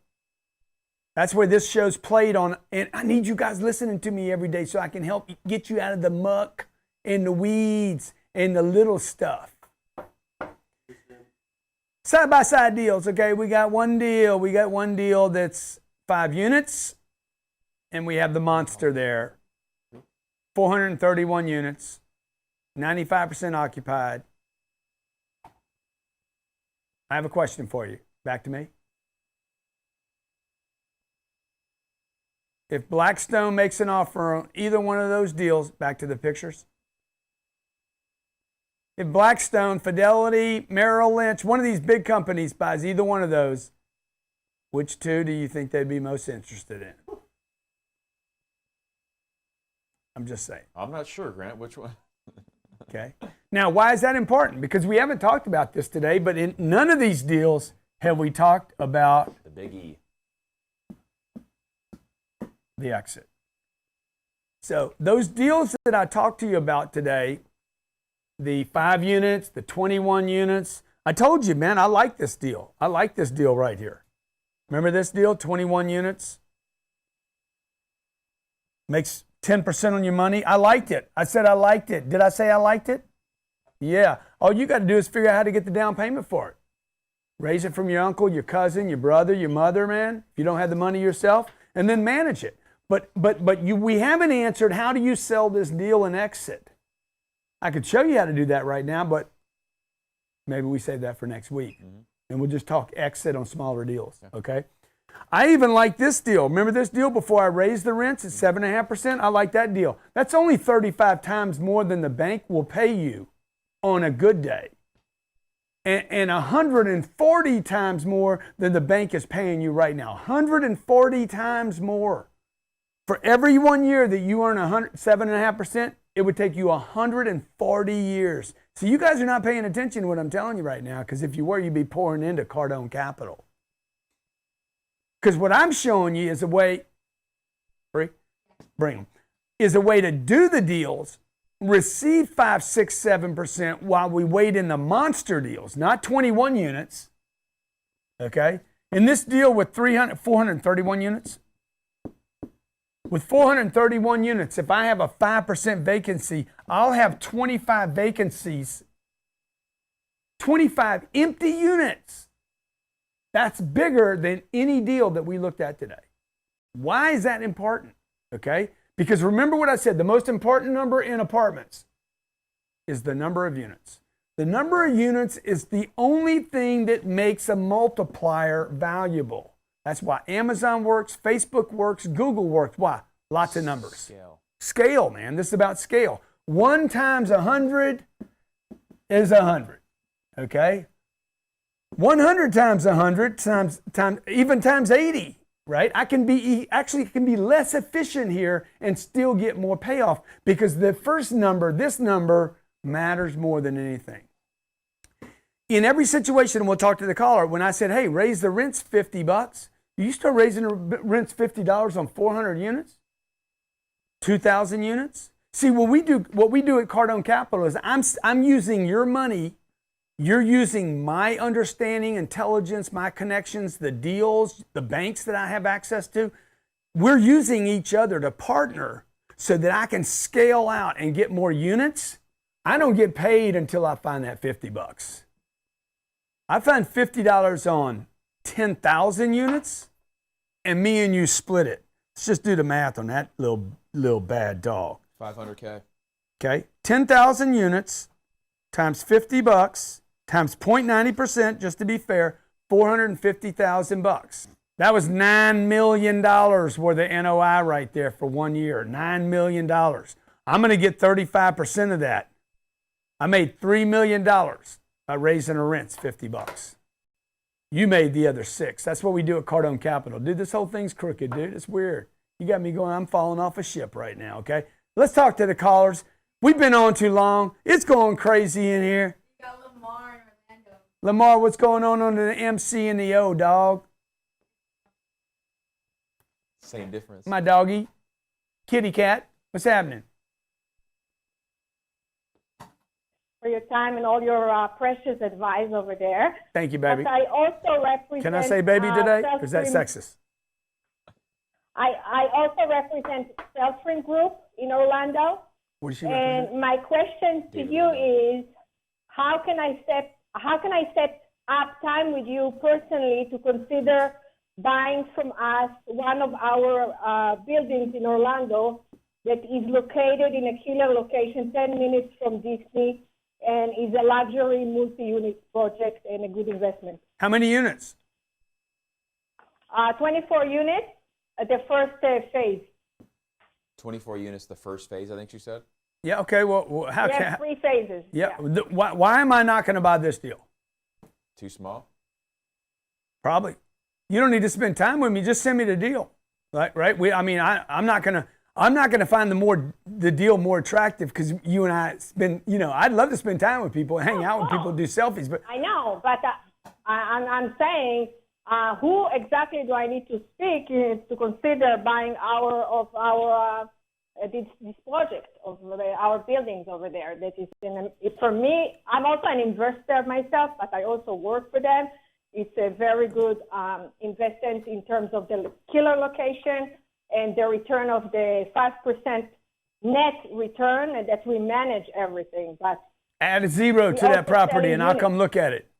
That's where this show's played on. And I need you guys listening to me every day so I can help get you out of the muck and the weeds and the little stuff. Side-by-side deals, okay? We got one deal that's 5 units, and we have the monster there. 431 units, 95% occupied. I have a question for you. Back to me. If Blackstone makes an offer on either one of those deals, back to the pictures. If Blackstone, Fidelity, Merrill Lynch, one of these big companies buys either one of those, which two do you think they'd be most interested in? I'm just saying. I'm not sure, Grant. Which one? Okay. Now, why is that important? Because we haven't talked about this today, but in none of these deals have we talked about the big E. The exit. So those deals that I talked to you about today, the 5 units, the 21 units, I told you, man, I like this deal. I like this deal right here. Remember this deal, 21 units? Makes 10% on your money. I liked it. I said I liked it. Did I say I liked it? Yeah. All you got to do is figure out how to get the down payment for it. Raise it from your uncle, your cousin, your brother, your mother, man, if you don't have the money yourself, and then manage it. But we haven't answered, how do you sell this deal and exit? I could show you how to do that right now, but maybe we save that for next week. And we'll just talk exit on smaller deals, okay? I even like this deal. Remember this deal before I raised the rents at 7.5%? I like that deal. That's only 35 times more than the bank will pay you on a good day. And 140 times more than the bank is paying you right now. 140 times more. For every 1 year that you earn 7.5%, it would take you 140 years. So you guys are not paying attention to what I'm telling you right now, because if you were, you'd be pouring into Cardone Capital. Because what I'm showing you is a way, is a way to do the deals, receive 5, 6, 7% while we wait in the monster deals, not 21 units. Okay? In this deal with 431 units, with 431 units, if I have a 5% vacancy, I'll have 25 vacancies, 25 empty units. That's bigger than any deal that we looked at today. Why is that important? Okay? Because remember what I said, the most important number in apartments is the number of units. The number of units is the only thing that makes a multiplier valuable. That's why Amazon works, Facebook works, Google works. Why? Lots of numbers. Scale. Scale, man. This is about scale. 1 times 100 is 100. Okay? 100 times 100 times even times 80, right? I can be less efficient here and still get more payoff because the first number, this number, matters more than anything. In every situation, we'll talk to the caller, when I said, hey, raise the rents $50, you start raising the rents $50 on 400 units, 2,000 units. See, what we do at Cardone Capital is I'm using your money. You're using my understanding, intelligence, my connections, the deals, the banks that I have access to. We're using each other to partner so that I can scale out and get more units. I don't get paid until I find that $50. I find $50 on 10,000 units, and me and you split it. Let's just do the math on that little bad dog. 500K. Okay, 10,000 units times $50 times 0.90%, just to be fair, $450,000. That was $9 million worth of NOI right there for 1 year. $9 million. I'm going to get 35% of that. I made $3 million by raising the rents $50. You made the other 6. That's what we do at Cardone Capital. Dude, this whole thing's crooked, dude. It's weird. You got me going, I'm falling off a ship right now, okay? Let's talk to the callers. We've been on too long. It's going crazy in here. You got Lamar in Orlando. Lamar, what's going on under the MC and the O, dog? Same difference. My doggy. Kitty cat. What's happening? For your time and all your precious advice over there. Thank you, baby. But I also represent. Can I say baby today? Or is that sexist? I also represent Selfring Group in Orlando. What does she and represent? my question to you is, how can I set up time with you personally to consider buying from us one of our buildings in Orlando that is located in a killer location, 10 minutes from Disney, and is a luxury multi-unit project and a good investment? How many units? 24 units, the first phase. 24 units, the first phase, I think you said? Yeah, okay. Well how Yes, can 3 phases. Yeah. Why am I not going to buy this deal? Too small? Probably. You don't need to spend time with me. Just send me the deal. Right? I'm not gonna find the deal more attractive because you and I spend. I'd love to spend time with people, hang out with people, do selfies. But I know, but I'm saying, who exactly do I need to speak to consider buying this project of our buildings over there? That is for me. I'm also an investor myself, but I also work for them. It's a very good investment in terms of the killer location and the return of the 5% net return, and that we manage everything. But add a 0 to that property, and I'll come look at it.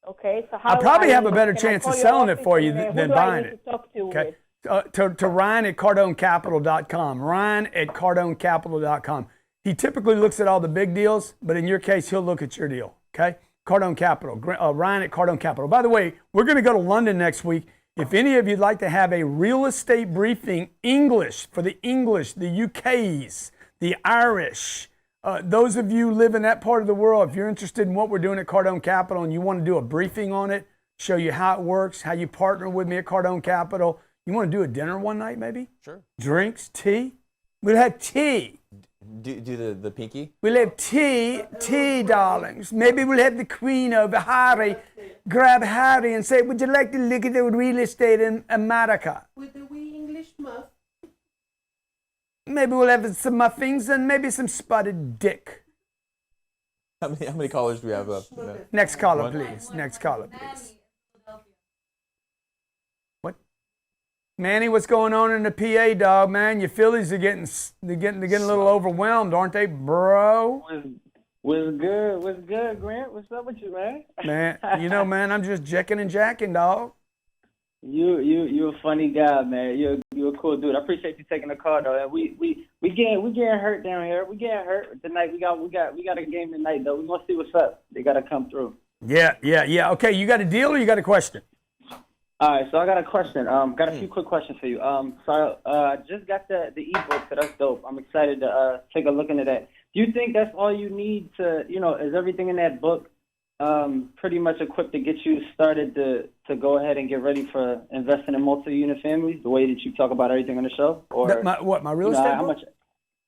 Okay, so how I'll probably have a better can I chance call of your selling it office for you and, than who do I buying need it. to talk to Okay. with? To Ryan at CardoneCapital.com. Ryan at CardoneCapital.com. He typically looks at all the big deals, but in your case, he'll look at your deal. Okay? Cardone Capital. Ryan at Cardone Capital. By the way, we're going to go to London next week. If any of you'd like to have a real estate briefing, English, for the English, the UKs, the Irish, those of you live in that part of the world, if you're interested in what we're doing at Cardone Capital and you want to do a briefing on it, show you how it works, how you partner with me at Cardone Capital, you want to do a dinner one night maybe? Sure. Drinks, tea? We'll have tea. Do the pinky? We'll have tea, darlings. Maybe we'll have the Queen over, Harry. Grab Harry and say, would you like to look at the real estate in America? With the wee English muff. Maybe we'll have some muffins and maybe some spotted dick. How many callers do we have left? No. Next caller, One? please. Next caller, please. What? Manny, what's going on in the PA, dog, man? Your Phillies are getting a little overwhelmed, aren't they, bro? What's good, Grant? What's up with you, man? Man, man, I'm just jacking and jacking, dog. You a funny guy, man. You're a cool dude. I appreciate you taking the call, though. We getting hurt down here. We getting hurt tonight. We got a game tonight, though. We gonna see what's up. They gotta come through. Yeah. Okay, you got a deal or you got a question? All right, so I got a question. Got a few quick questions for you. So I just got the ebook, so that's dope. I'm excited to take a look into that. Do you think that's all you need to, is everything in that book pretty much equipped to get you started to go ahead and get ready for investing in multi-unit families, the way that you talk about everything on the show? Or my real estate how book? much?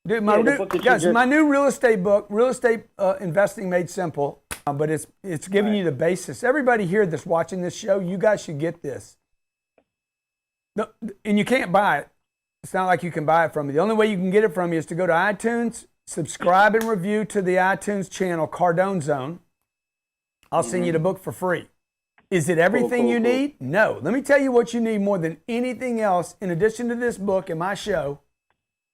Dude, My new real estate book, Real Estate Investing Made Simple, but it's giving you the basis. Everybody here that's watching this show, you guys should get this. No, and you can't buy it. It's not like you can buy it from me. The only way you can get it from me is to go to iTunes, subscribe and review to the iTunes channel, Cardone Zone. I'll send you the book for free. Is it everything you need? No. Let me tell you what you need more than anything else, in addition to this book and my show.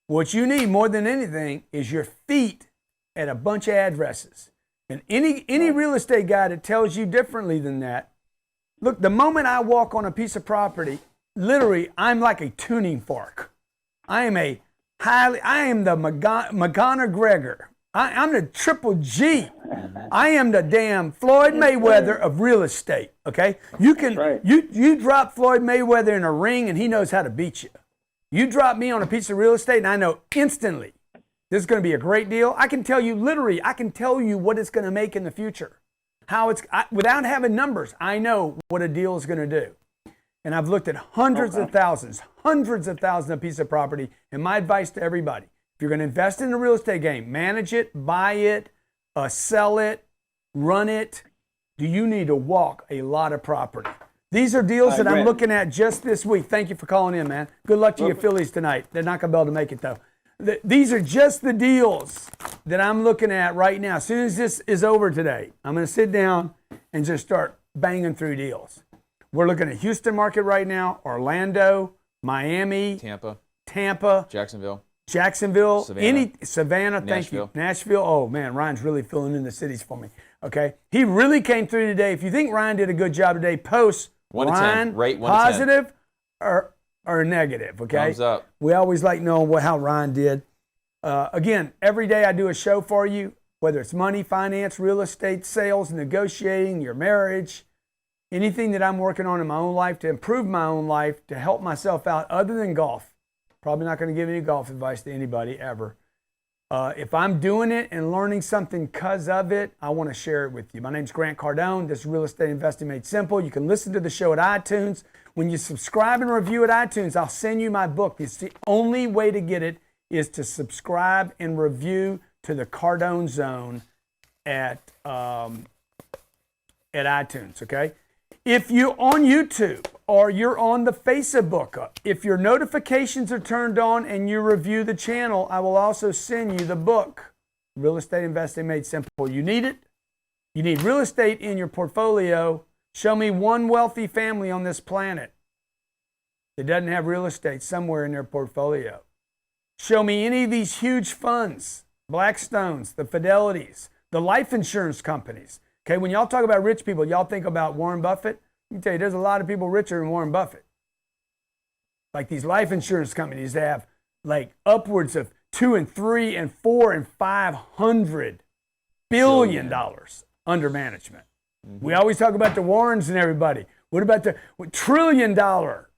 What you need more than anything is your feet at a bunch of addresses. And any real estate guy that tells you differently than that, look, the moment I walk on a piece of property, literally, I'm like a tuning fork. I am the McGregor. I'm the Triple G. I am the damn Floyd Mayweather of real estate. Okay, you drop Floyd Mayweather in a ring and he knows how to beat you. You drop me on a piece of real estate and I know instantly this is going to be a great deal. I can tell you what it's going to make in the future. Without having numbers, I know what a deal is going to do. And I've looked at hundreds of thousands of pieces of property. And my advice to everybody, if you're going to invest in the real estate game, manage it, buy it, sell it, run it, do you need to walk a lot of property? These are deals that I'm looking at just this week. Thank you for calling in, man. Good luck to your Phillies tonight. They're not going to be able to make it, though. These are just the deals that I'm looking at right now. As soon as this is over today, I'm going to sit down and just start banging through deals. We're looking at Houston market right now, Orlando, Miami, Tampa, Jacksonville, Savannah, thank you. Nashville. Oh, man, Ryan's really filling in the cities for me. Okay. He really came through today. If you think Ryan did a good job today, post 1 to 10. Ryan, Rate 1 positive to 10. Or negative, okay? Thumbs up. We always like knowing how Ryan did. Again, every day I do a show for you, whether it's money, finance, real estate, sales, negotiating, your marriage, anything that I'm working on in my own life to improve my own life, to help myself out other than golf. Probably not going to give any golf advice to anybody ever. If I'm doing it and learning something because of it, I want to share it with you. My name's Grant Cardone. This is Real Estate Investing Made Simple. You can listen to the show at iTunes. When you subscribe and review at iTunes, I'll send you my book. It's the only way to get it is to subscribe and review to the Cardone Zone at iTunes, okay? If you're on YouTube or you're on the Facebook, if your notifications are turned on and you review the channel, I will also send you the book, Real Estate Investing Made Simple. You need it. You need real estate in your portfolio. Show me one wealthy family on this planet that doesn't have real estate somewhere in their portfolio. Show me any of these huge funds, Blackstones, the Fidelities, the life insurance companies. Okay, when y'all talk about rich people, y'all think about Warren Buffett. Let me tell you, there's a lot of people richer than Warren Buffett. Like these life insurance companies that have like upwards of $2 and $3 and $4 and $500 billion under management. Mm-hmm. We always talk about the Warrens and everybody. What about the trillion dollar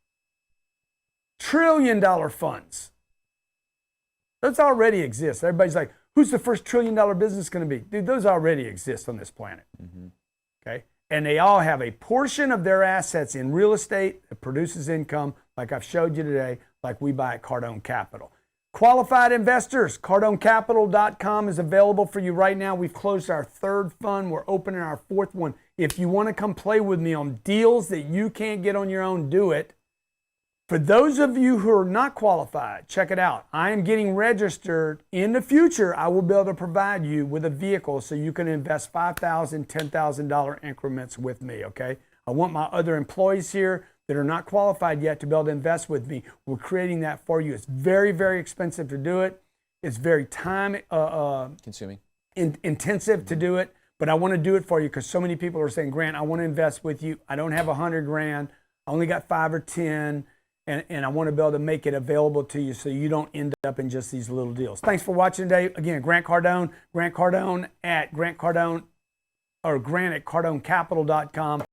funds? Those already exist. Everybody's like, who's the first $1 trillion business going to be? Dude, those already exist on this planet. Mm-hmm. Okay? And they all have a portion of their assets in real estate that produces income, like I've showed you today, like we buy at Cardone Capital. Qualified investors, CardoneCapital.com is available for you right now. We've closed our 3rd fund. We're opening our 4th one. If you want to come play with me on deals that you can't get on your own, do it. For those of you who are not qualified, check it out. I am getting registered. In the future, I will be able to provide you with a vehicle so you can invest $5,000, $10,000 increments with me, okay? I want my other employees here that are not qualified yet to be able to invest with me. We're creating that for you. It's very, very expensive to do it. It's very time consuming, intensive to do it, but I want to do it for you because so many people are saying, Grant, I want to invest with you. I don't have $100,000. I only got 5 or 10. And I want to be able to make it available to you so you don't end up in just these little deals. Thanks for watching today. Again, Grant Cardone at Grant at CardoneCapital.com.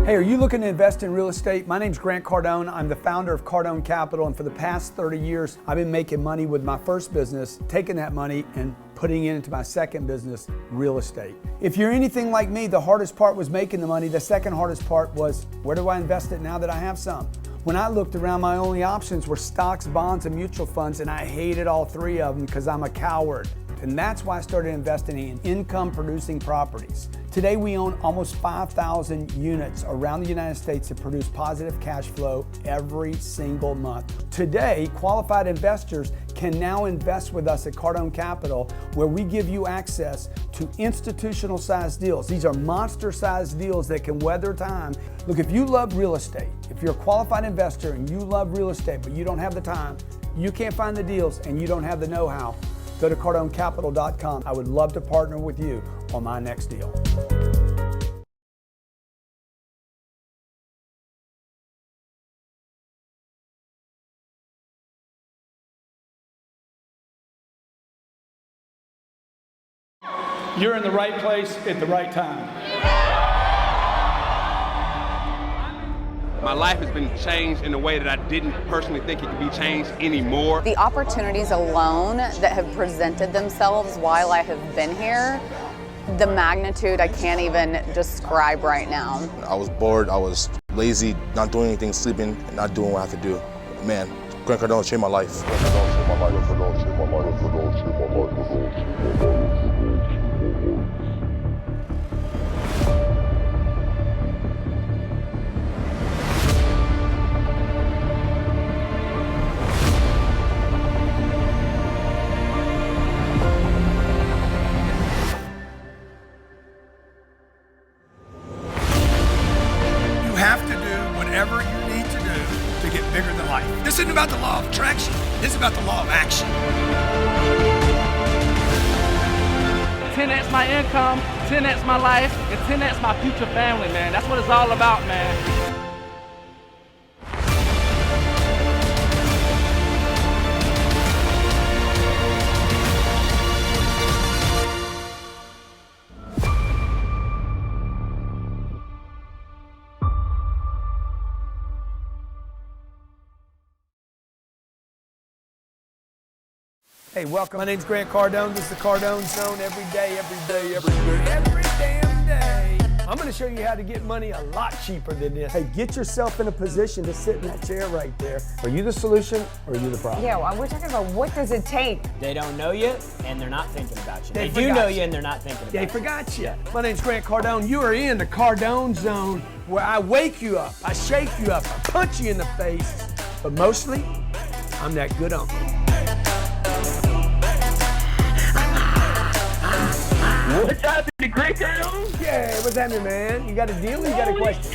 Hey, are you looking to invest in real estate? My name's Grant Cardone. I'm the founder of Cardone Capital, and for the past 30 years, I've been making money with my first business, taking that money and putting it into my second business, real estate. If you're anything like me, the hardest part was making the money. The second hardest part was, where do I invest it now that I have some? When I looked around, my only options were stocks, bonds, and mutual funds, and I hated all three of them because I'm a coward. And that's why I started investing in income-producing properties. Today, we own almost 5,000 units around the United States that produce positive cash flow every single month. Today, qualified investors can now invest with us at Cardone Capital, where we give you access to institutional-sized deals. These are monster-sized deals that can weather time. Look, if you love real estate, if you're a qualified investor and you love real estate, but you don't have the time, you can't find the deals, and you don't have the know-how, go to CardoneCapital.com. I would love to partner with you on my next deal. You're in the right place at the right time. My life has been changed in a way that I didn't personally think it could be changed anymore. The opportunities alone that have presented themselves while I have been here, the magnitude I can't even describe right now. I was bored, I was lazy, not doing anything, sleeping, and not doing what I have to do. Man, Grant Cardone changed my life. You have to do whatever you need to do to get bigger than life. This isn't about the law of attraction. This is about the law of action. 10x my income, 10x my life, and 10x my future family, man. That's what it's all about, man. Hey, welcome. My name's Grant Cardone. This is the Cardone Zone every day, every damn day. I'm going to show you how to get money a lot cheaper than this. Hey, get yourself in a position to sit in that chair right there. Are you the solution or are you the problem? Yeah, well, we're talking about what does it take? They don't know you, and they're not thinking about you. They They do forgot know you. you, and they're not thinking about you. They forgot you. My name's Grant Cardone. You are in the Cardone Zone, where I wake you up, I shake you up, I punch you in the face, but mostly, I'm that good uncle. What's happening, Grant Cardone? Yeah, what's happening, man? You got a deal or you got a question?